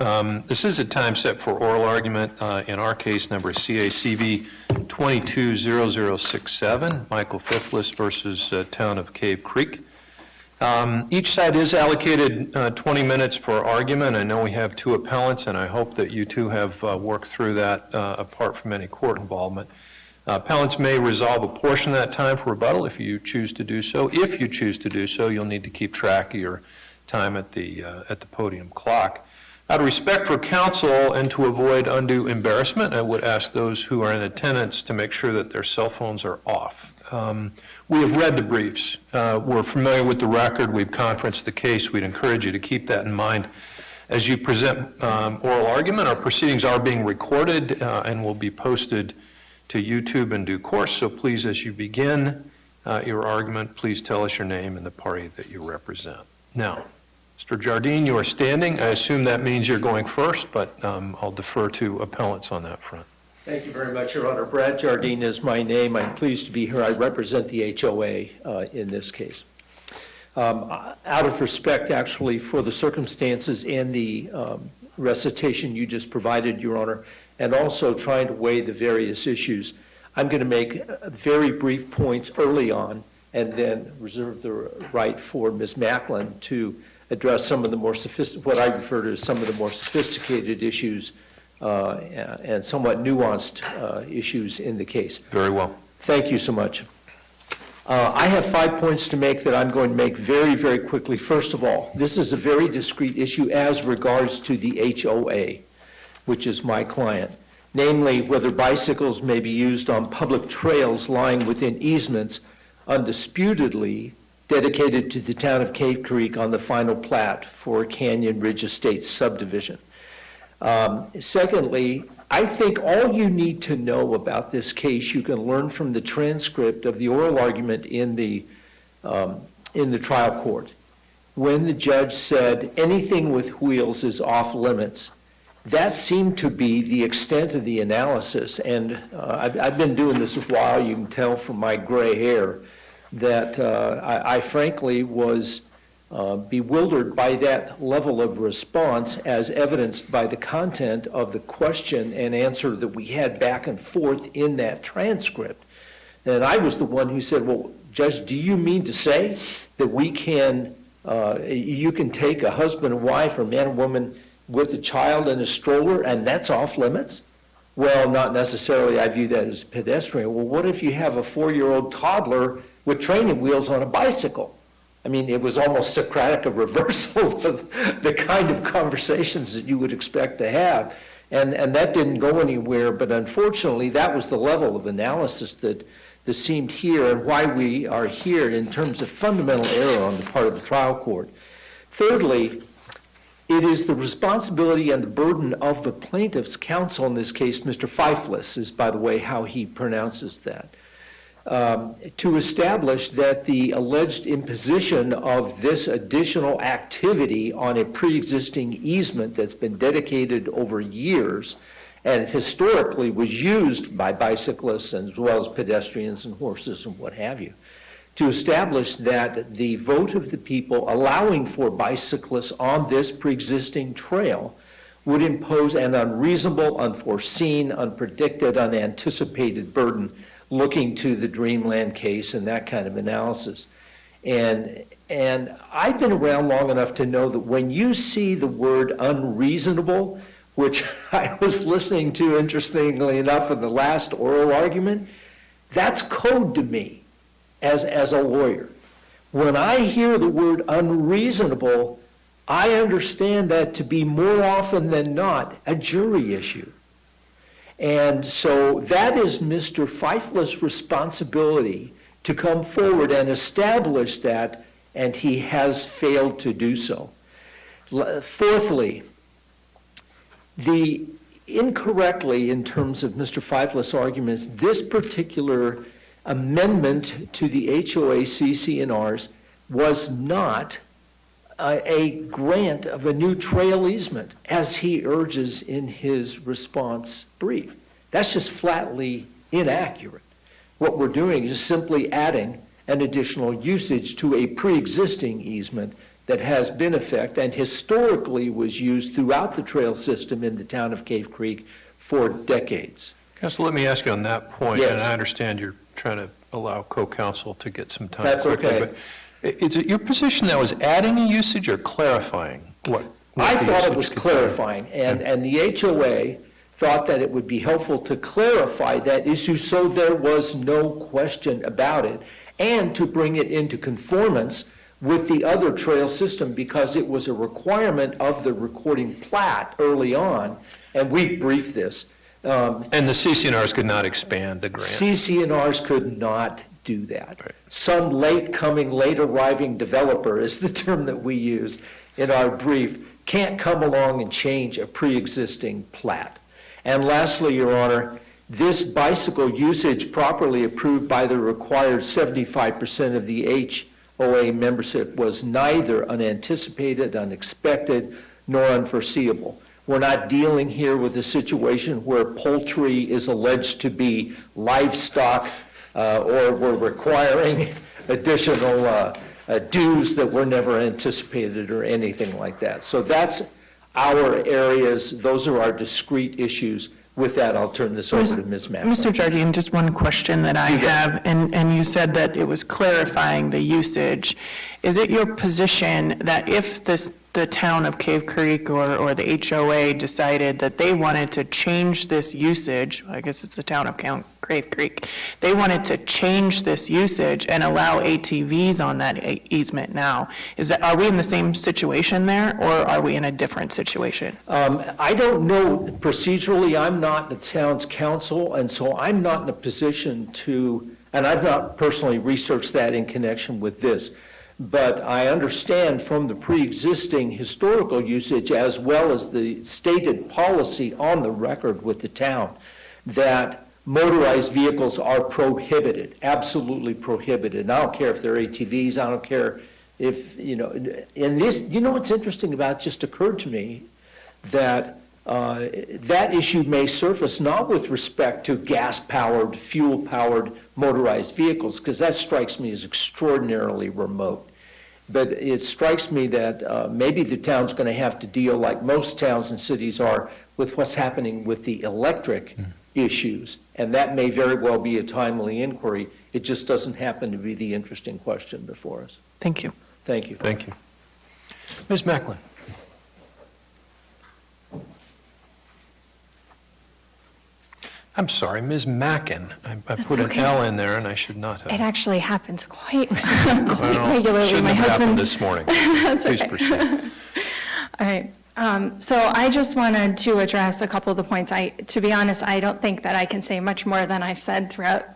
This is a time set for oral argument in our case number CACV 220067, Michael Fiflis versus Town of Cave Creek. Each side is allocated 20 minutes for argument. I know we have two appellants, and I hope that you two have worked through that apart from any court involvement. Appellants may resolve a portion of that time for rebuttal if you choose to do so. If you choose to do so, you'll need to keep track of your time at the podium clock. Out of respect for counsel and to avoid undue embarrassment, I would ask those who are in attendance to make sure that their cell phones are off. We have read the briefs. We're familiar with the record. We've conferenced the case. We'd encourage you to keep that in mind as you present oral argument. Our proceedings are being recorded and will be posted to YouTube in due course. So please, as you begin your argument, please tell us your name and the party that you represent. Now, Mr. Jardine, you are standing. I assume that means you're going first, but I'll defer to appellants on that front. Thank you very much, Your Honor. Brad Jardine is my name. I'm pleased to be here. I represent the HOA in this case. Out of respect, actually, for the circumstances and the recitation you just provided, Your Honor, and also trying to weigh the various issues, I'm going to make very brief points early on and then reserve the right for Ms. Macklin to address some of the more what I refer to as some of the more sophisticated issues and somewhat nuanced issues in the case. Very well. Thank you so much. I have 5 points to make that I'm going to make very, very quickly. First of all, this is a very discrete issue as regards to the HOA, which is my client, namely whether bicycles may be used on public trails lying within easements undisputedly dedicated to the town of Cave Creek on the final plat for Canyon Ridge Estates subdivision. Secondly, I think all you need to know about this case you can learn from the transcript of the oral argument in the trial court. When the judge said anything with wheels is off limits, that seemed to be the extent of the analysis. And I've been doing this a while. You can tell from my gray hair that I frankly was bewildered by that level of response as evidenced by the content of the question and answer that we had back and forth in that transcript. And I was the one who said, well, Judge, do you mean to say that we can, you can take a husband and wife or man and woman with a child in a stroller and that's off limits? Well, not necessarily. I view that as pedestrian. Well, what if you have a 4-year-old toddler with training wheels on a bicycle? I mean, it was almost Socratic, a reversal of the kind of conversations that you would expect to have. And that didn't go anywhere, but unfortunately, that was the level of analysis that seemed here and why we are here in terms of fundamental error on the part of the trial court. Thirdly, it is the responsibility and the burden of the plaintiff's counsel in this case, Mr. Fiflis is, by the way, how he pronounces that, to establish that the alleged imposition of this additional activity on a pre-existing easement that's been dedicated over years and historically was used by bicyclists as well as pedestrians and horses and what have you, to establish that the vote of the people allowing for bicyclists on this pre-existing trail would impose an unreasonable, unforeseen, unpredicted, unanticipated burden looking to the Dreamland case and that kind of analysis. And I've been around long enough to know that when you see the word unreasonable, which I was listening to, interestingly enough, in the last oral argument, that's code to me as a lawyer. When I hear the word unreasonable, I understand that to be more often than not a jury issue. And so that is Mr. Fiflis' responsibility to come forward and establish that, and he has failed to do so. Fourthly, the incorrectly, in terms of Mr. Fiflis' arguments, this particular amendment to the HOA CC&Rs was not a grant of a new trail easement, as he urges in his response brief. That's just flatly inaccurate. What we're doing is simply adding an additional usage to a pre-existing easement that has been in effect and historically was used throughout the trail system in the town of Cave Creek for decades. Council, let me ask you on that point, Yes. and I understand you're trying to allow co-counsel to get some time. That's quickly, okay. but is it your position that was adding a usage or clarifying what I the thought it usage was could be? clarifying, and the HOA thought that it would be helpful to clarify that issue so there was no question about it, and to bring it into conformance with the other trail system, because it was a requirement of the recording plat early on, and we briefed this. And the CCNRs could not expand the grant. CCNRs could not do that. Right. Some late arriving developer is the term that we use in our brief, can't come along and change a pre-existing plat. And lastly, Your Honor, this bicycle usage properly approved by the required 75% of the HOA membership was neither unanticipated, unexpected, nor unforeseeable. We're not dealing here with a situation where poultry is alleged to be livestock, or we're requiring additional dues that were never anticipated or anything like that. So that's our areas, those are our discrete issues. With that, I'll turn this over to Ms. Mack. Mr. Jardine, just one question that I have, and you said that it was clarifying the usage. Is it your position that if the town of Cave Creek or the HOA decided that they wanted to change this usage, I guess it's the town of Cave Creek, they wanted to change this usage and allow ATVs on that easement now, are we in the same situation there, or are we in a different situation? I don't know procedurally. I'm not the town's council, and so I'm not in a position to, and I've not personally researched that in connection with this, but I understand from the pre-existing historical usage as well as the stated policy on the record with the town that motorized vehicles are prohibited, absolutely prohibited. And I don't care if they're ATVs, I don't care if, in this, what's interesting about it just occurred to me that that issue may surface not with respect to gas-powered, fuel-powered motorized vehicles, because that strikes me as extraordinarily remote. But it strikes me that maybe the town's going to have to deal, like most towns and cities are, with what's happening with the electric issues. And that may very well be a timely inquiry. It just doesn't happen to be the interesting question before us. Thank you. Thank you. Thank you. Ms. Macklin. I'm sorry, Ms. Mackin. I put an okay. L in there, and I should not have. It actually happens quite, Well, regularly. shouldn't My have happened husband. this morning. That's Please okay. proceed. All right. So I just wanted to address a couple of the points. To be honest, I don't think that I can say much more than I've said throughout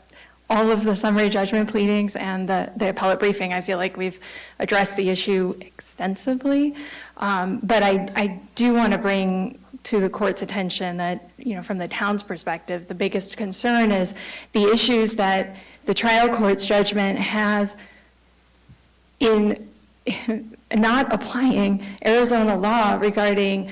all of the summary judgment pleadings and the appellate briefing. I feel like we've addressed the issue extensively. But I do want to bring to the court's attention that, from the town's perspective, the biggest concern is the issues that the trial court's judgment has in not applying Arizona law regarding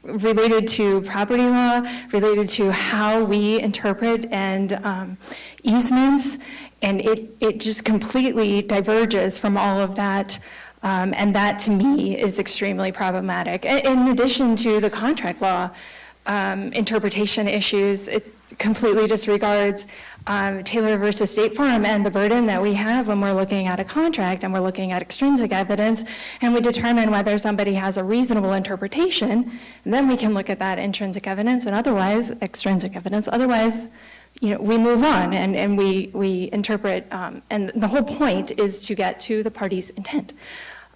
related to property law, related to how we interpret and easements, and it just completely diverges from all of that. And that, to me, is extremely problematic. In addition to the contract law interpretation issues, it completely disregards Taylor versus State Farm and the burden that we have when we're looking at a contract and we're looking at extrinsic evidence, and we determine whether somebody has a reasonable interpretation, and then we can look at that intrinsic evidence and otherwise, extrinsic evidence. Otherwise, we move on and we interpret, and the whole point is to get to the party's intent.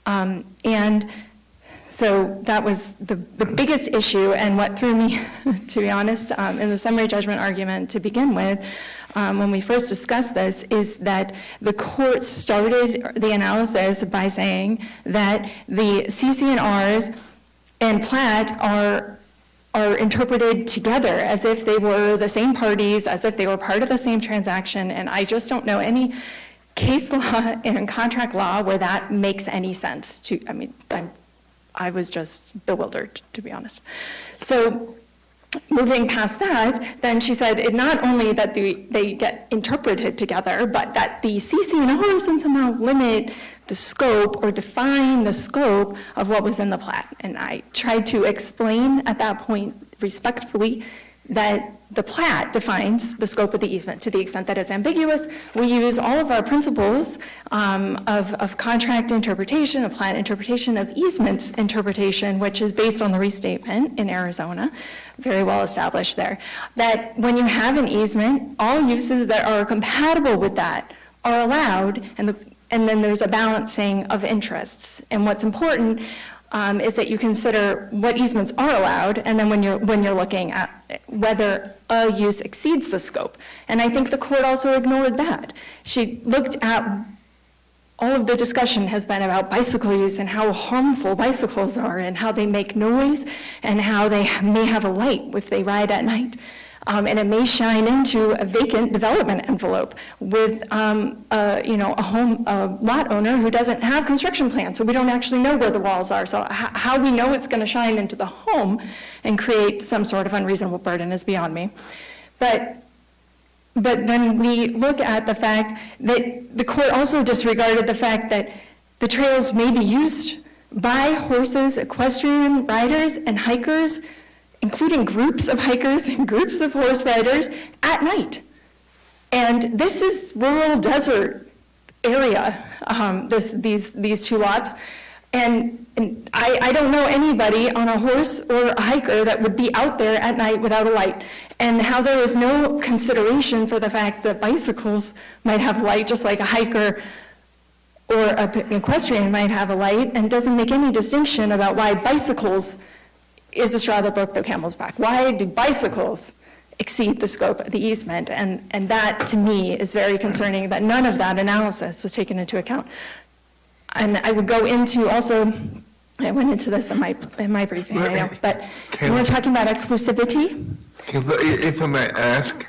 And so that was the biggest issue, and what threw me, to be honest, in the summary judgment argument to begin with, when we first discussed this, is that the court started the analysis by saying that the CC&Rs and plat are interpreted together as if they were the same parties, as if they were part of the same transaction, and I just don't know any case law and contract law where that makes any sense. I was just bewildered, to be honest. So moving past that, then she said it not only that they get interpreted together, but that the CC&Rs somehow limit the scope or define the scope of what was in the plat. And I tried to explain at that point respectfully that the plat defines the scope of the easement. To the extent that it's ambiguous, we use all of our principles of contract interpretation, of plat interpretation, of easements interpretation, which is based on the restatement in Arizona, very well established there, that when you have an easement, all uses that are compatible with that are allowed, and then there's a balancing of interests. And what's important is that you consider what easements are allowed, and then when you're looking at whether a use exceeds the scope. And I think the court also ignored that. She looked at, all of the discussion has been about bicycle use and how harmful bicycles are and how they make noise and how they may have a light if they ride at night. And it may shine into a vacant development envelope with a lot owner who doesn't have construction plans, so we don't actually know where the walls are. So how we know it's going to shine into the home and create some sort of unreasonable burden is beyond me. But then we look at the fact that the court also disregarded the fact that the trails may be used by horses, equestrian riders, and hikers, including groups of hikers and groups of horse riders at night. And this is rural desert area, these two lots. And I don't know anybody on a horse or a hiker that would be out there at night without a light. And how there is no consideration for the fact that bicycles might have light, just like a hiker or an equestrian might have a light, and doesn't make any distinction about why bicycles is the straw that broke the camel's back. Why do bicycles exceed the scope of the easement? And that, to me, is very concerning, that none of that analysis was taken into account. And I would go into also, I went into this in my briefing, I know, but when we're talking about exclusivity. If I may ask,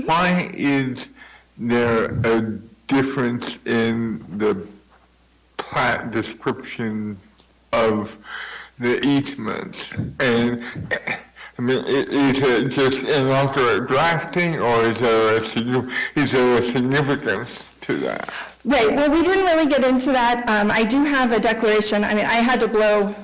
why is there a difference in the plat description of the easements? And I mean, is it just inaccurate drafting, or is there a significance to that? Right, well, we didn't really get into that. I do have a declaration. I mean, I had to blow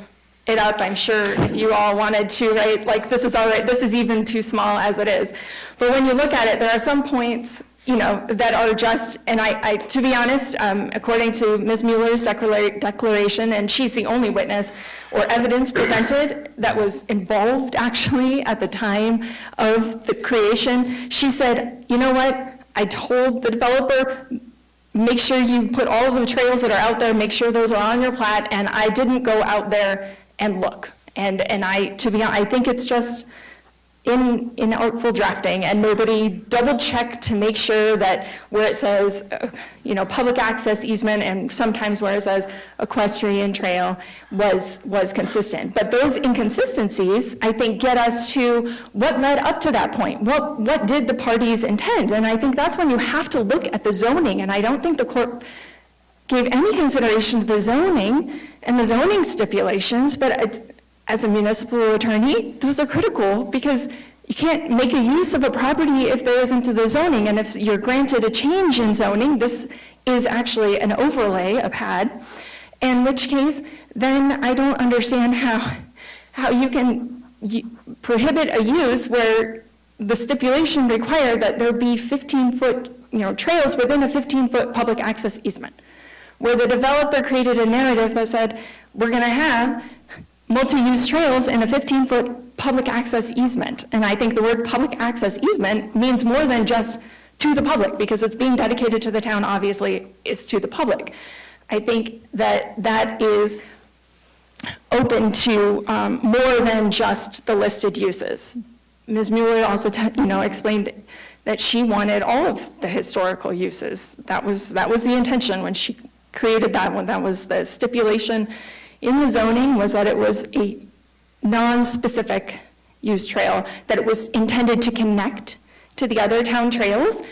it up, I'm sure, if you all wanted to, right? Like, this is all right, this is even too small as it is. But when you look at it, there are some points, that are just, and I to be honest, according to Ms. Mueller's declaration, and she's the only witness or evidence presented that was involved actually at the time of the creation, she said, you know what, I told the developer, make sure you put all of the trails that are out there, make sure those are on your plat, and I didn't go out there and look. And I think it's just inartful drafting, and nobody double-checked to make sure that where it says, public access easement, and sometimes where it says equestrian trail was consistent. But those inconsistencies, I think, get us to what led up to that point. What did the parties intend? And I think that's when you have to look at the zoning, and I don't think the court gave any consideration to the zoning and the zoning stipulations, but as a municipal attorney, those are critical, because you can't make a use of a property if there isn't the zoning, and if you're granted a change in zoning, this is actually an overlay, a pad, in which case, then I don't understand how you can prohibit a use where the stipulation required that there be 15-foot, trails within a 15-foot public access easement, where the developer created a narrative that said, we're going to have multi-use trails in a 15-foot public access easement. And I think the word public access easement means more than just to the public, because it's being dedicated to the town, obviously it's to the public. I think that is open to more than just the listed uses. Ms. Mueller also explained that she wanted all of the historical uses. That was the intention when she created that one. That was the stipulation in the zoning, was that it was a non-specific use trail, that it was intended to connect to the other town trails.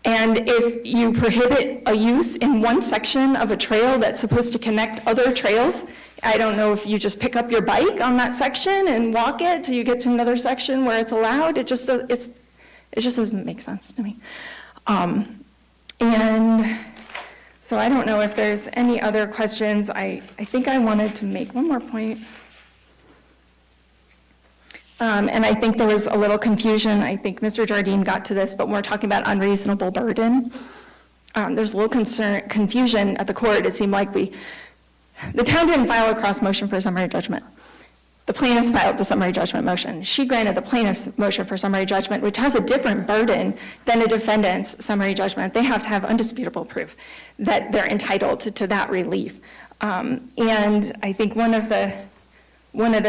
And if you prohibit a use in one section of a trail that's supposed to connect other trails, I don't know if you just pick up your bike on that section and walk it till you get to another section where it's allowed. It just doesn't make sense to me. And So I don't know if there's any other questions. I think I wanted to make one more point. And I think there was a little confusion. I think Mr. Jardine got to this, but when we're talking about unreasonable burden, there's a little confusion at the court. It seemed like the town didn't file a cross motion for summary judgment. The plaintiffs filed the summary judgment motion. She granted the plaintiff's motion for summary judgment, which has a different burden than a defendant's summary judgment. They have to have undisputable proof that they're entitled to that relief. And I think one of the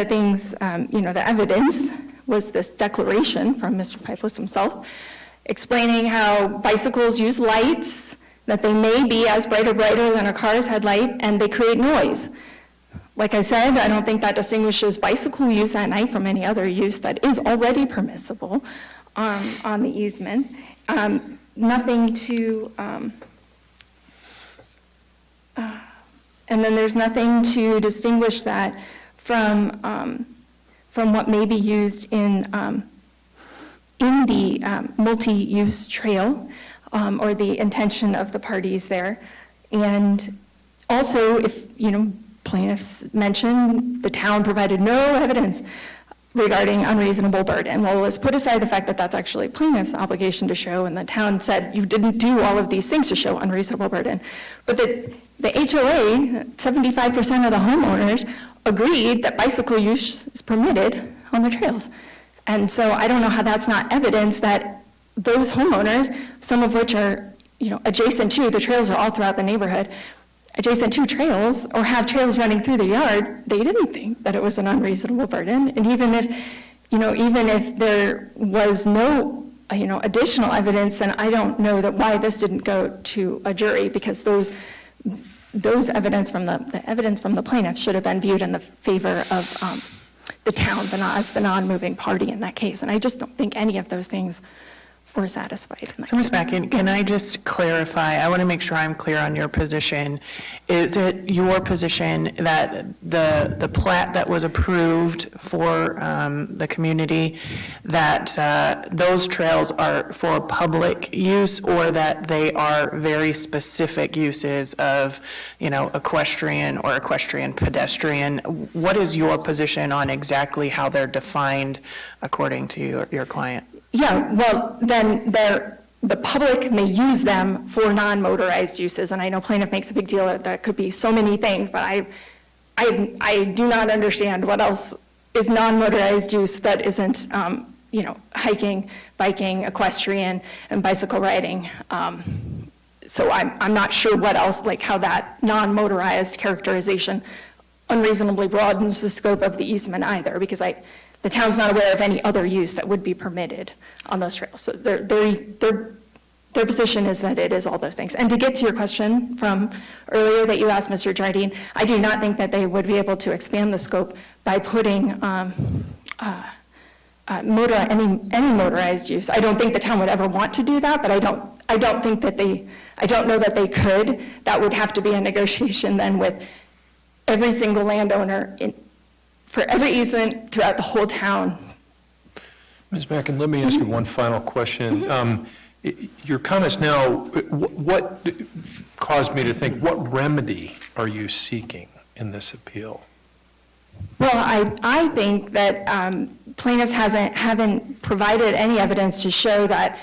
things, the evidence was this declaration from Mr. Fiflis himself explaining how bicycles use lights, that they may be as bright or brighter than a car's headlight, and they create noise. Like I said, I don't think that distinguishes bicycle use at night from any other use that is already permissible on the easements. Nothing to, and then there's nothing to distinguish that from what may be used in the multi-use trail or the intention of the parties there. And also, if, plaintiffs mentioned the town provided no evidence regarding unreasonable burden. Well, let's put aside the fact that that's actually plaintiff's obligation to show, and the town said you didn't do all of these things to show unreasonable burden. But the HOA, 75% of the homeowners agreed that bicycle use is permitted on the trails. And so I don't know how that's not evidence that those homeowners, some of which are, adjacent to, the trails are all throughout the neighborhood, adjacent to trails or have trails running through the yard, they didn't think that it was an unreasonable burden. And even if there was no, additional evidence, then I don't know why this didn't go to a jury, because those evidence from the evidence from the plaintiff should have been viewed in the favor of the town, as the non-moving party in that case. And I just don't think any of those things were satisfied. So Ms. Mackin, can I just clarify? I want to make sure I'm clear on your position. Is it your position that the plat that was approved for the community, that those trails are for public use, or that they are very specific uses of, equestrian or equestrian pedestrian? What is your position on exactly how they're defined according to your client? Yeah, well, then the public may use them for non-motorized uses, and I know plaintiff makes a big deal that could be so many things, but I do not understand what else is non-motorized use that isn't, hiking, biking, equestrian, and bicycle riding. So I'm not sure what else, how that non-motorized characterization unreasonably broadens the scope of the easement either, because the town's not aware of any other use that would be permitted on those trails. So their position is that it is all those things. And to get to your question from earlier that you asked, Mr. Jardine, I do not think that they would be able to expand the scope by putting any motorized use. I don't think the town would ever want to do that, but I don't know that they could. That would have to be a negotiation then with every single landowner for every easement throughout the whole town. Ms. Mackin, let me ask you one final question. Your comments now, what caused me to think, what remedy are you seeking in this appeal? Well, I think that plaintiffs haven't provided any evidence to show that,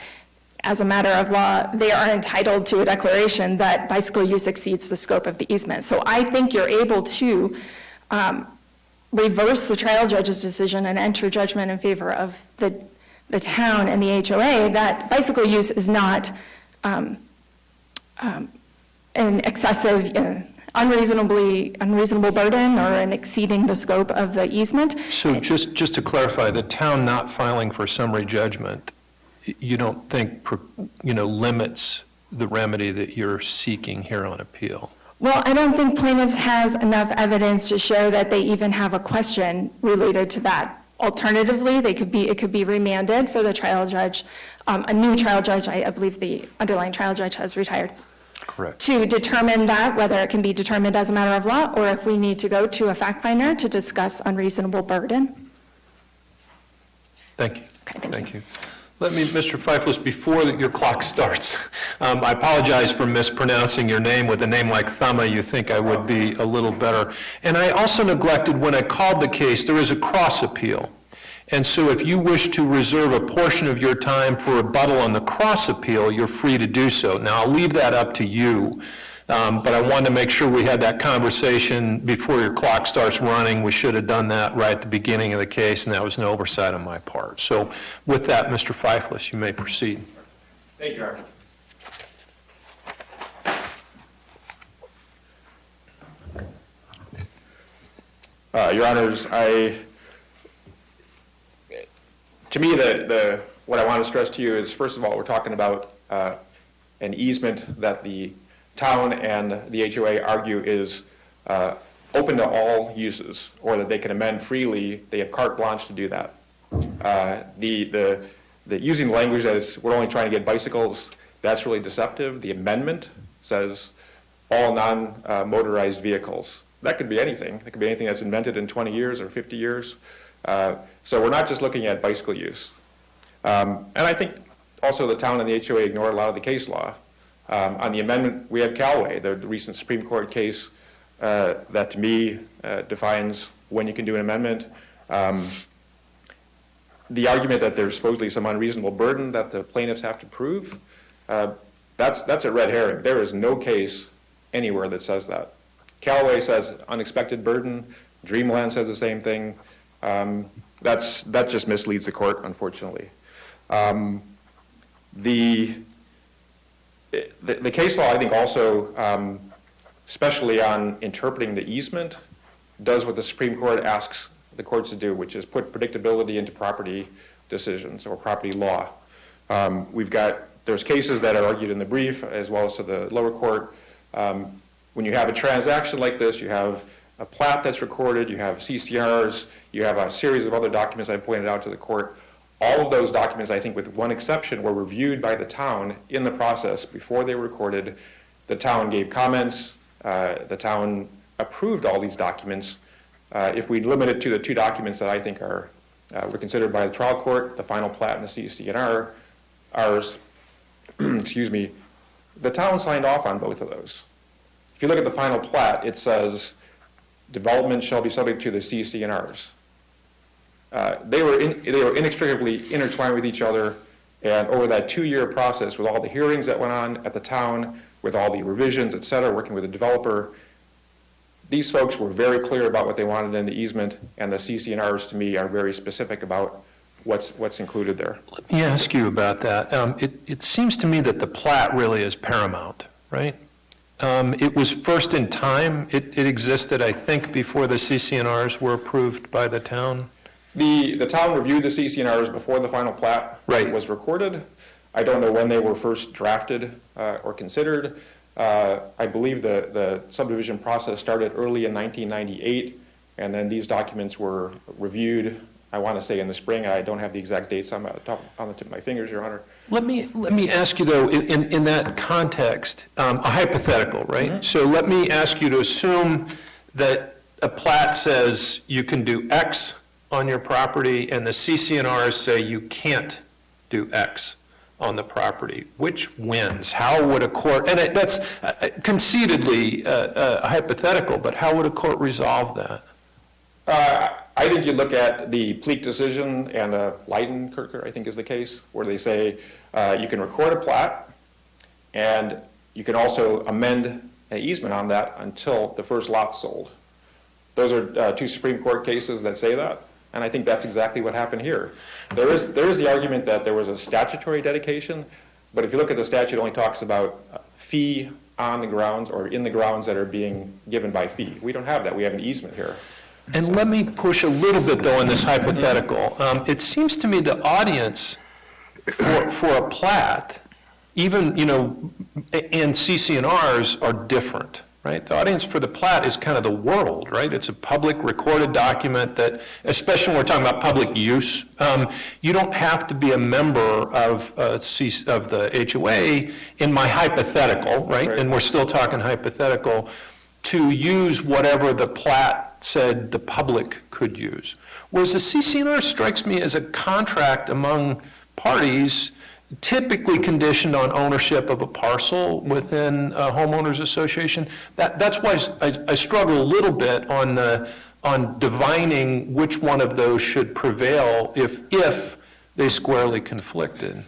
as a matter of law, they are entitled to a declaration that bicycle use exceeds the scope of the easement. So I think you're able to reverse the trial judge's decision and enter judgment in favor of the town and the HOA that bicycle use is not an excessive, unreasonable burden or an exceeding the scope of the easement. So just to clarify, the town not filing for summary judgment, you don't think, limits the remedy that you're seeking here on appeal? Well, I don't think plaintiffs has enough evidence to show that they even have a question related to that. Alternatively, it could be remanded for the trial judge, a new trial judge. I believe the underlying trial judge has retired. Correct. To determine that, whether it can be determined as a matter of law, or if we need to go to a fact finder to discuss unreasonable burden. Thank you. Okay, thank you. Let me, Mr. Fiflis, before your clock starts, I apologize for mispronouncing your name. With a name like Thumma, you think I would be a little better. And I also neglected, when I called the case, there is a cross appeal. And so if you wish to reserve a portion of your time for rebuttal on the cross appeal, you're free to do so. Now, I'll leave that up to you, but I wanted to make sure we had that conversation before your clock starts running. We should have done that right at the beginning of the case, and that was an oversight on my part. So with that, Mr. Fiflis, you may proceed. Thank you, Your Honor. Your Honors, to me, what I want to stress to you is, first of all, we're talking about an easement that the town and the HOA argue is open to all uses, or that they can amend freely. They have carte blanche to do that. The using language as we're only trying to get bicycles, that's really deceptive. The amendment says all non-motorized vehicles. That could be anything. It could be anything that's invented in 20 years or 50 years. So we're not just looking at bicycle use. And I think also the town and the HOA ignored a lot of the case law. On the amendment, we have Callaway, the recent Supreme Court case that to me defines when you can do an amendment. The argument that there's supposedly some unreasonable burden that the plaintiffs have to prove, that's a red herring. There is no case anywhere that says that. Callaway says unexpected burden. Dreamland says the same thing. That just misleads the court, unfortunately. The case law, I think, also, especially on interpreting the easement, does what the Supreme Court asks the courts to do, which is put predictability into property decisions or property law. There's cases that are argued in the brief as well as to the lower court. When you have a transaction like this, you have a plat that's recorded, you have CCRs, you have a series of other documents I pointed out to the court. All of those documents, I think with one exception, were reviewed by the town in the process before they were recorded. The town gave comments. The town approved all these documents. If we limit it to the two documents that I think were considered by the trial court, the final plat and the CCNR, ours, excuse me, the town signed off on both of those. If you look at the final plat, it says development shall be subject to the CCNRs. They were inextricably intertwined with each other, and over that 2-year process, with all the hearings that went on at the town, with all the revisions, et cetera, working with the developer, these folks were very clear about what they wanted in the easement, and the CCNRs, to me, are very specific about what's included there. Let me ask you about that. It seems to me that the plat really is paramount, right? It was first in time. It existed, I think, before the CCNRs were approved by the town. The town reviewed the CCNRs before the final plat was recorded. I don't know when they were first drafted or considered. I believe the subdivision process started early in 1998, and then these documents were reviewed, I want to say in the spring. I don't have the exact dates on the tip of my fingers, Your Honor. Let me ask you, though, in that context, a hypothetical, right? Mm-hmm. So let me ask you to assume that a plat says you can do X on your property, and the CCNRs say you can't do X on the property. Which wins? How would a court, and that's conceitedly hypothetical, but how would a court resolve that? I think you look at the Pleak decision and Leidenkircher, I think is the case, where they say you can record a plat, and you can also amend an easement on that until the first lot's sold. Those are two Supreme Court cases that say that. And I think that's exactly what happened here. There is the argument that there was a statutory dedication, but if you look at the statute, it only talks about fee on the grounds or in the grounds that are being given by fee. We don't have that. We have an easement here. And let me push a little bit, though, on this hypothetical. It seems to me the audience for a plat, even, and CCNRs are different. Right? The audience for the plat is kind of the world, right? It's a public recorded document that, especially when we're talking about public use, you don't have to be a member of the HOA, in my hypothetical, right? And we're still talking hypothetical, to use whatever the plat said the public could use. Whereas the CCNR strikes me as a contract among parties, typically conditioned on ownership of a parcel within a homeowners association. That's why I struggle a little bit on divining which one of those should prevail if they squarely conflicted.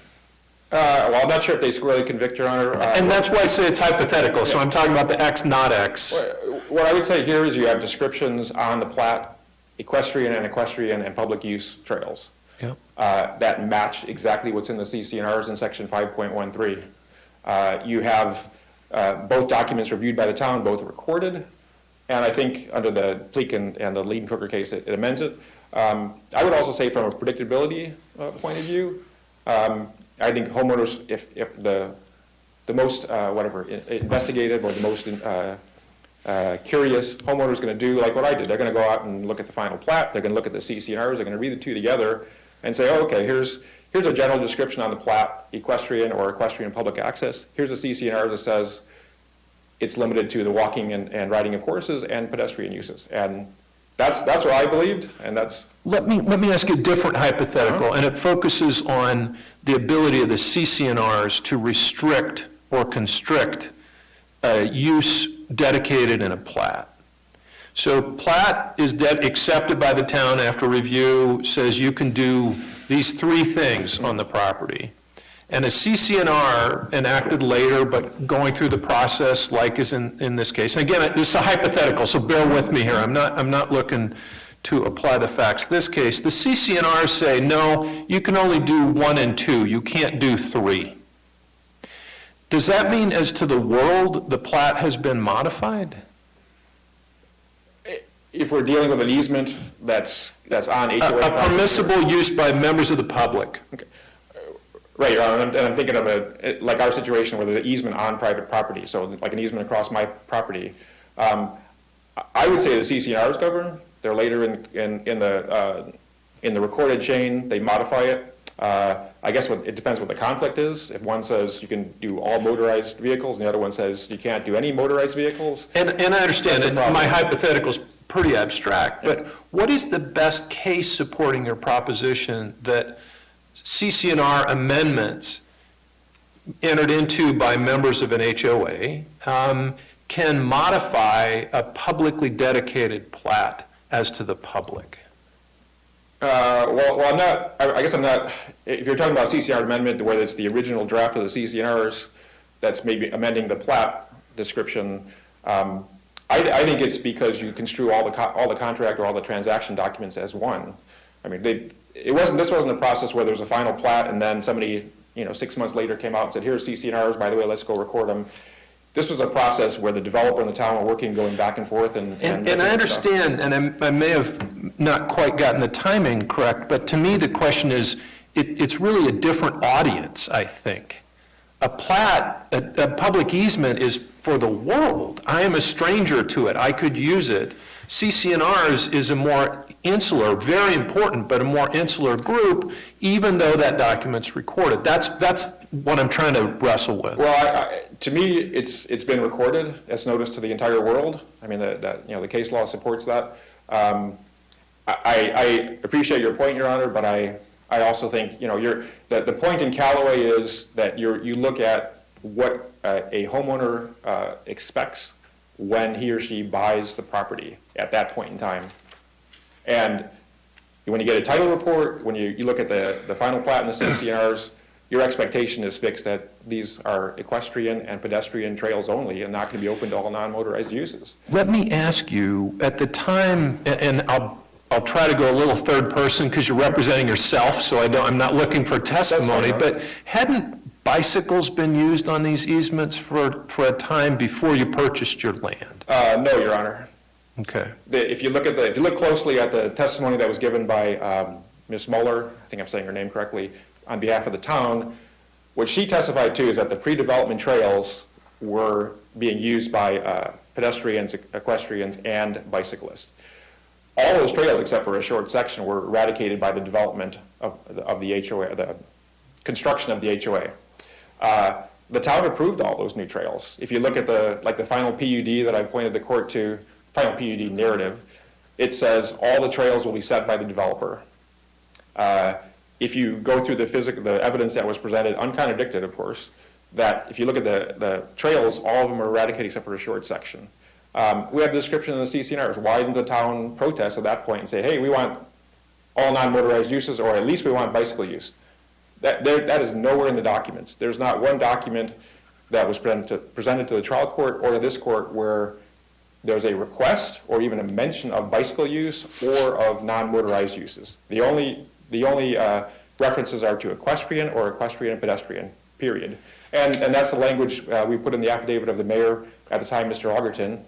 Well, I'm not sure if they squarely convict, Your Honor. And that's why I say it's hypothetical, so I'm talking about the X, not X. What I would say here is you have descriptions on the plat, equestrian and public use trails. Yep. That match exactly what's in the CC&Rs in section 5.13. You have both documents reviewed by the town, both recorded, and I think under the Pleak and the Liedencooker case, it amends it. I would also say from a predictability point of view, I think homeowners, if the most investigative or the most curious homeowner is going to do like what I did. They're going to go out and look at the final plat. They're going to look at the CC&Rs. They're going to read the two together and say, oh, okay, here's a general description on the plat, equestrian or equestrian public access. Here's a CC&R that says it's limited to the walking and riding of horses and pedestrian uses. And that's what I believed, and that's... Let me ask you a different hypothetical, and it focuses on the ability of the CC&Rs to restrict or constrict use dedicated in a plat. So plat is accepted by the town after review, says you can do these three things on the property. And a CC&R enacted later, but going through the process like is in this case. And again, this is a hypothetical, so bear with me here. I'm not looking to apply the facts. This case, the CC&Rs say, no, you can only do 1 and 2. You can't do 3. Does that mean as to the world, the plat has been modified? If we're dealing with an easement that's on HOA A permissible use by members of the public. Okay. Right, Your Honor, and I'm thinking of like our situation where there's an easement on private property, so like an easement across my property. I would say the CC&Rs govern. They're later in the recorded chain. They modify it. I guess it depends what the conflict is. If one says you can do all motorized vehicles, and the other one says you can't do any motorized vehicles. And I understand that my hypothetical is pretty abstract, but what is the best case supporting your proposition that CC&R amendments entered into by members of an HOA can modify a publicly dedicated plat as to the public? Well, I'm not, I guess I'm not, if you're talking about CC&R amendment, whether it's the original draft of the CC&Rs that's maybe amending the plat description, I think it's because you construe all the contract or all the transaction documents as one. I mean, this wasn't a process where there's a final plat and then somebody, 6 months later came out and said, here's CC&Rs, by the way, let's go record them. This was a process where the developer and the town were working, going back and forth. And I understand, and I may have not quite gotten the timing correct, but to me the question is, it's really a different audience, I think. A plat, a public easement is for the world. I am a stranger to it. I could use it. CC&Rs is a more insular, very important, but a more insular group, even though that document's recorded. That's what I'm trying to wrestle with. Well, to me, it's been recorded as notice to the entire world. I mean, the case law supports that. I appreciate your point, Your Honor, but I also think the point in Callaway is that you look at what a homeowner expects when he or she buys the property at that point in time. And when you get a title report, when you look at the final plat and the CC&Rs, your expectation is fixed that these are equestrian and pedestrian trails only and not going to be open to all non-motorized uses. Let me ask you, at the time, and I'll try to go a little third person because you're representing yourself, so I'm not looking for testimony, but hadn't bicycles been used on these easements for a time before you purchased your land? No, Your Honor. Okay. If you look closely at the testimony that was given by Ms. Muller, I think I'm saying her name correctly, on behalf of the town, what she testified to is that the pre-development trails were being used by pedestrians, equestrians, and bicyclists. All those trails, except for a short section, were eradicated by the development of the HOA, the construction of the HOA. The town approved all those new trails. If you look at the final PUD that I pointed the court to, final PUD narrative, it says all the trails will be set by the developer. if you go through the evidence that was presented, uncontradicted, of course, that if you look at the trails, all of them are eradicated except for a short section. We have the description in the CCNRs. Why didn't the town protest at that point and say, hey, we want all non-motorized uses, or at least we want bicycle use? That is nowhere in the documents. There's not one document that was presented to the trial court or to this court where there's a request or even a mention of bicycle use or of non-motorized uses. The only references are to equestrian or equestrian and pedestrian, period. And that's the language we put in the affidavit of the mayor at the time, Mr. Augerton.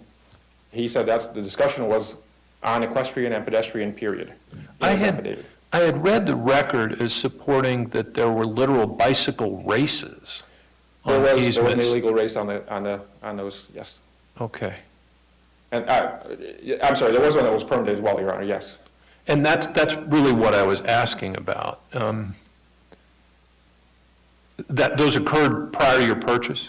He said the discussion was on equestrian and pedestrian, period. I had read the record as supporting that there were literal bicycle races on There was an easements. illegal race on those, yes. Okay. And I'm sorry, there was one that was permitted as well, Your Honor, yes. And that's really what I was asking about. Those occurred prior to your purchase?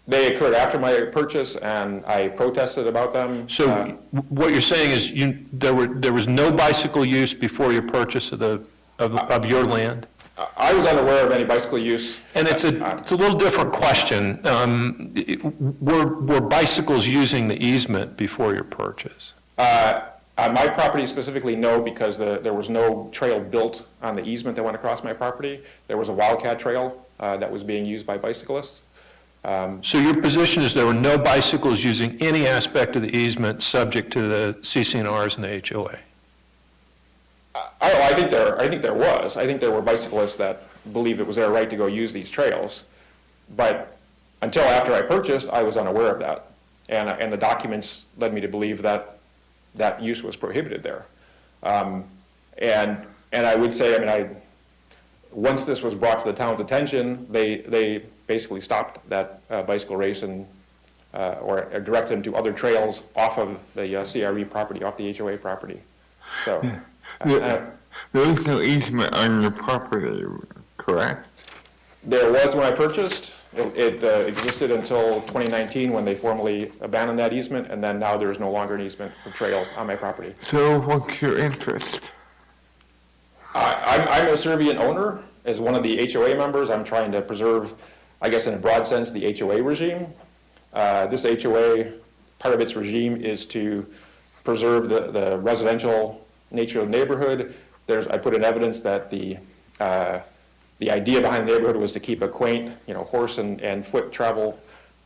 They occurred after my purchase, and I protested about them. So what you're saying is there was no bicycle use before your purchase of your land? I was unaware of any bicycle use. And it's a little different question. Were bicycles using the easement before your purchase? On my property specifically, no, because there was no trail built on the easement that went across my property. There was a wildcat trail that was being used by bicyclists. So your position is there were no bicycles using any aspect of the easement subject to the CCNRs and the HOA? I think there was. I think there were bicyclists that believed it was their right to go use these trails. But until after I purchased, I was unaware of that. And the documents led me to believe that that use was prohibited there. And I would say, once this was brought to the town's attention, they basically stopped that bicycle race and or directed them to other trails off of the CRE property, off the HOA property. So There is no easement on your property, correct? there was when I purchased. It existed until 2019 when they formally abandoned that easement, and then now there is no longer an easement for trails on my property. So what's your interest? I'm a Serbian owner. As one of the HOA members, I'm trying to preserve, I guess in a broad sense, the HOA regime. This HOA, part of its regime is to preserve the residential nature of the neighborhood. I put in evidence that the idea behind the neighborhood was to keep a quaint, horse and foot travel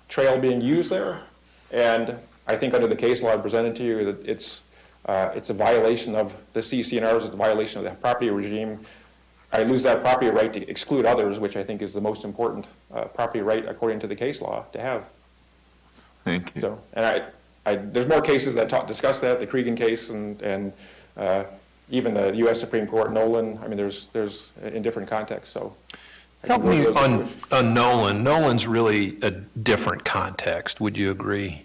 trail being used there. And I think under the case law I presented to you, that it's a violation of the CCNRs, it's a violation of the property regime. I lose that property right to exclude others, which I think is the most important property right according to the case law to have. Thank you. So, and there's more cases that discuss that, the Cregan case and even the U.S. Supreme Court, Nolan. There's in different contexts. So, Help me on Nolan. Nolan's really a different context. Would you agree?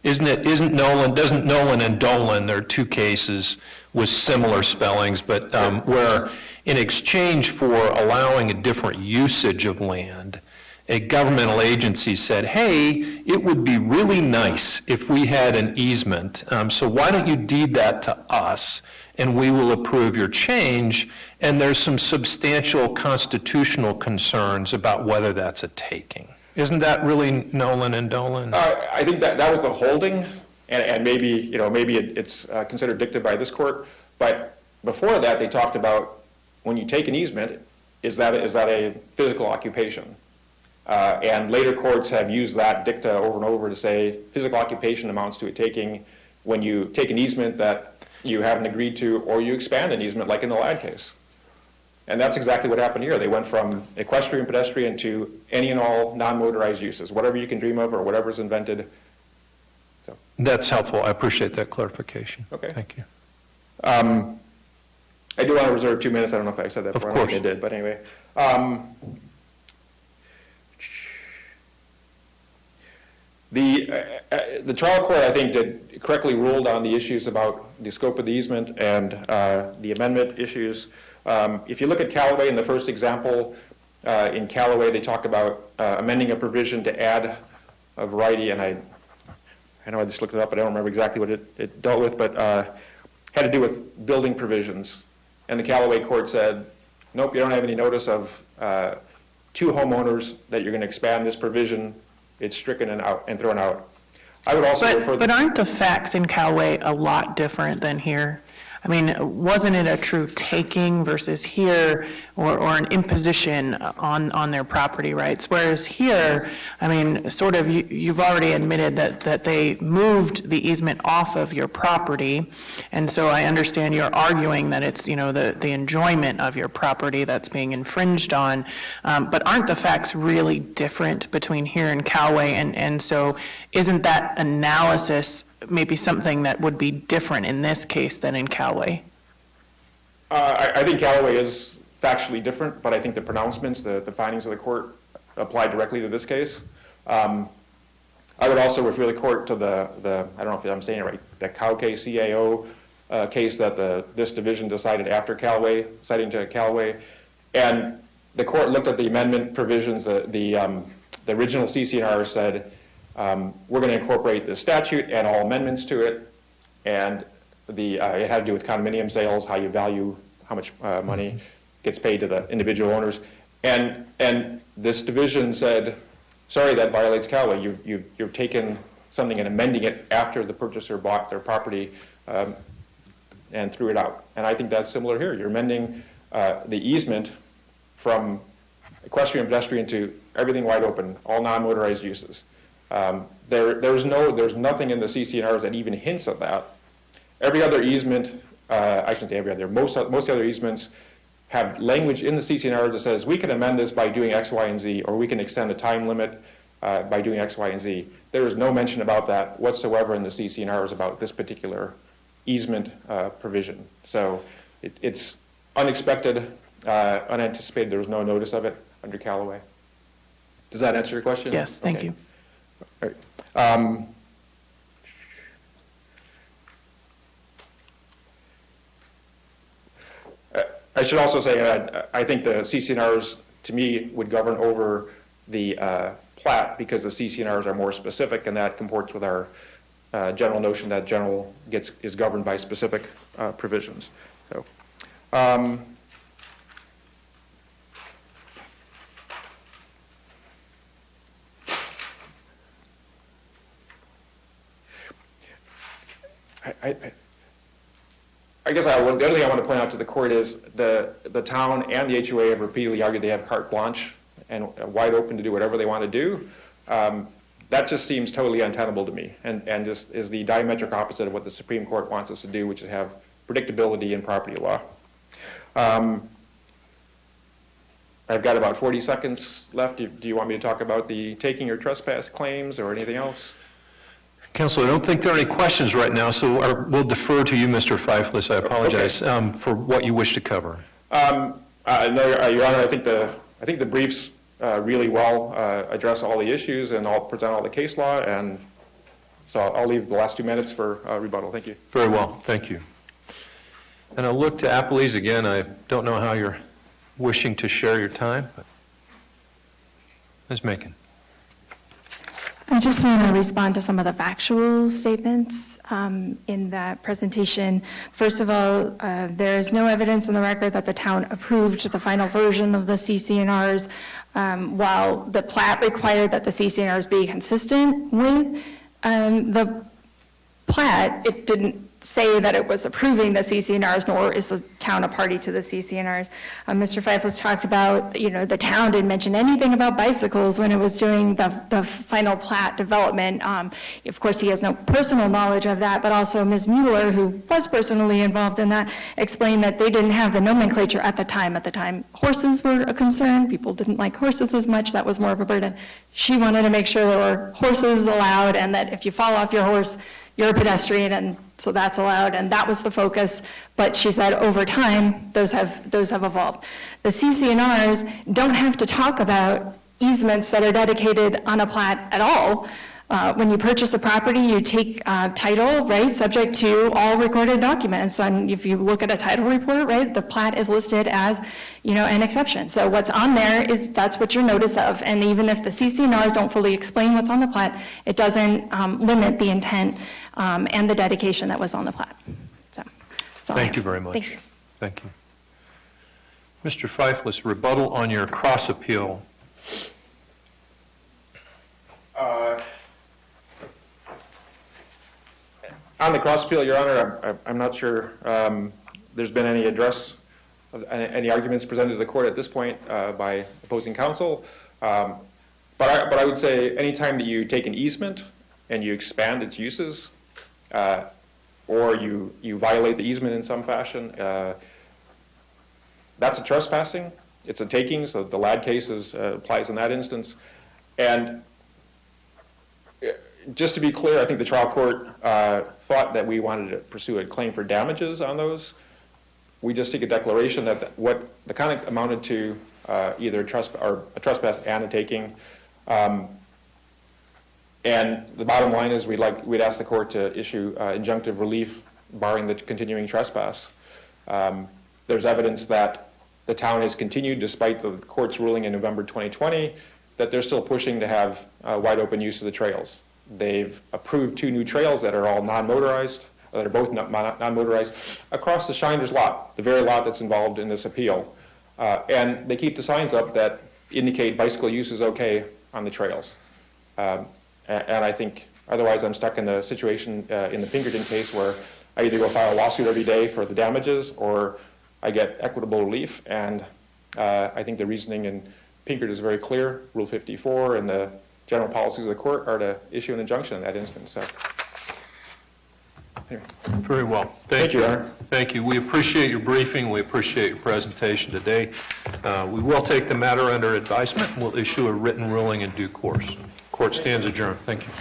Doesn't Nolan and Dolan, there are two cases with similar spellings, but where in exchange for allowing a different usage of land, a governmental agency said, hey, it would be really nice if we had an easement, so why don't you deed that to us, and we will approve your change, and there's some substantial constitutional concerns about whether that's a taking. Isn't that really Nolan and Dolan? I think that was the holding, and maybe it's considered dictated by this court. But before that, they talked about when you take an easement, is that a physical occupation? And later courts have used that dicta over and over to say physical occupation amounts to a taking when you take an easement that you haven't agreed to, or you expand an easement, like in the Ladd case. And that's exactly what happened here. They went from equestrian, pedestrian to any and all non-motorized uses, whatever you can dream of or whatever's invented. So. That's helpful. I appreciate that clarification. Okay. Thank you. I do want to reserve 2 minutes. I don't know if I said that before. Of course. I did, but anyway. The trial court, I think, correctly ruled on the issues about the scope of the easement and the amendment issues. If you look at Callaway in the first example, in Callaway they talk about amending a provision to add a variety, and I know I just looked it up, but I don't remember exactly what it dealt with, but had to do with building provisions. And the Callaway court said, nope, you don't have any notice of two homeowners that you're going to expand this provision, it's stricken and thrown out. I would also refer. But aren't the facts in Calway a lot different than here? I mean, wasn't it a true taking versus here, or an imposition on their property rights? Whereas here, I mean, sort of, you've already admitted that they moved the easement off of your property, and so I understand you're arguing that it's, you know, the enjoyment of your property that's being infringed on, but aren't the facts really different between here and Calway? And so isn't that analysis maybe something that would be different in this case than in Calway? I think Callaway is factually different, but I think the pronouncements, the findings of the court apply directly to this case. I would also refer the court to the I don't know if I'm saying it right, the Cowcay CAO case that this division decided after Callaway, citing to Callaway, and the court looked at the amendment provisions. The original CC&R said, we're going to incorporate the statute and all amendments to it, and it had to do with condominium sales, how you value how much money gets paid to the individual owners, and this division said, sorry, that violates Callaway. You've taken something and amending it after the purchaser bought their property and threw it out. And I think that's similar here. You're amending the easement from equestrian pedestrian to everything wide open, all non-motorized uses. There's nothing in the CC&Rs that even hints at that. Every other easement, I shouldn't say every other, most other easements have language in the CC&R that says we can amend this by doing X, Y, and Z, or we can extend the time limit by doing X, Y, and Z. There is no mention about that whatsoever in the CC&Rs about this particular easement provision. So it's unexpected, unanticipated. There was no notice of it under Callaway. Does that answer your question? Yes, thank you. All right. I should also say I think the CC&Rs, to me, would govern over the plat because the CC&Rs are more specific, and that comports with our general notion that general is governed by specific provisions. So, I guess the other thing I want to point out to the court is the town and the HOA have repeatedly argued they have carte blanche and wide open to do whatever they want to do. That just seems totally untenable to me, and just is the diametric opposite of what the Supreme Court wants us to do, which is have predictability in property law. I've got about 40 seconds left. Do you want me to talk about the taking or trespass claims or anything else? Counsel, I don't think there are any questions right now, so we'll defer to you, Mr. Fiflis. I apologize for what you wish to cover. No, Your Honor, I think the briefs really well address all the issues and I'll present all the case law, and so I'll leave the last 2 minutes for rebuttal. Thank you. Very well, thank you. And I'll look to Appleese again. I don't know how you're wishing to share your time, but Ms. Macon. I just want to respond to some of the factual statements in that presentation. First of all, there is no evidence in the record that the town approved the final version of the CC&Rs. While the plat required that the CC&Rs be consistent with the plat, it didn't say that it was approving the CC&Rs, nor is the town a party to the CC&Rs. Mr. Fiflis talked about, the town didn't mention anything about bicycles when it was doing the final plat development. Of course, he has no personal knowledge of that, but also Ms. Mueller, who was personally involved in that, explained that they didn't have the nomenclature at the time. At the time, horses were a concern. People didn't like horses as much. That was more of a burden. She wanted to make sure there were horses allowed, and that if you fall off your horse, you're a pedestrian, and so that's allowed, and that was the focus. But she said over time, those have evolved. The CC&Rs don't have to talk about easements that are dedicated on a plat at all. When you purchase a property, you take title, right, subject to all recorded documents. And if you look at a title report, right, the plat is listed as, an exception. So what's on there that's what your notice of. And even if the CC&Rs don't fully explain what's on the plat, it doesn't limit the intent and the dedication that was on the plat. So, Thank you very much. Thank you. Thank you. Mr. Fiflis, rebuttal on your cross appeal. On the cross appeal, Your Honor, I'm not sure there's been any any arguments presented to the court at this point by opposing counsel. But I would say anytime that you take an easement and you expand its uses, or you violate the easement in some fashion, that's a trespassing. It's a taking, so the Ladd case applies in that instance. And just to be clear, I think the trial court thought that we wanted to pursue a claim for damages on those. We just seek a declaration that what the conduct amounted to either a trespass and a taking. And the bottom line is we'd ask the court to issue injunctive relief barring the continuing trespass. There's evidence that the town has continued, despite the court's ruling in November 2020, that they're still pushing to have wide open use of the trails. They've approved 2 new trails that are all non-motorized, that are both non-motorized, across the Shiners lot, the very lot that's involved in this appeal. And they keep the signs up that indicate bicycle use is okay on the trails. And I think otherwise I'm stuck in the situation in the Pinkerton case where I either go file a lawsuit every day for the damages or I get equitable relief. And I think the reasoning in Pinkerton is very clear. Rule 54 and the general policies of the court are to issue an injunction in that instance. So, anyway. Very well. Thank you, Your Honor. Thank you. We appreciate your briefing. We appreciate your presentation today. We will take the matter under advisement. We'll issue a written ruling in due course. Court stands adjourned. Thank you.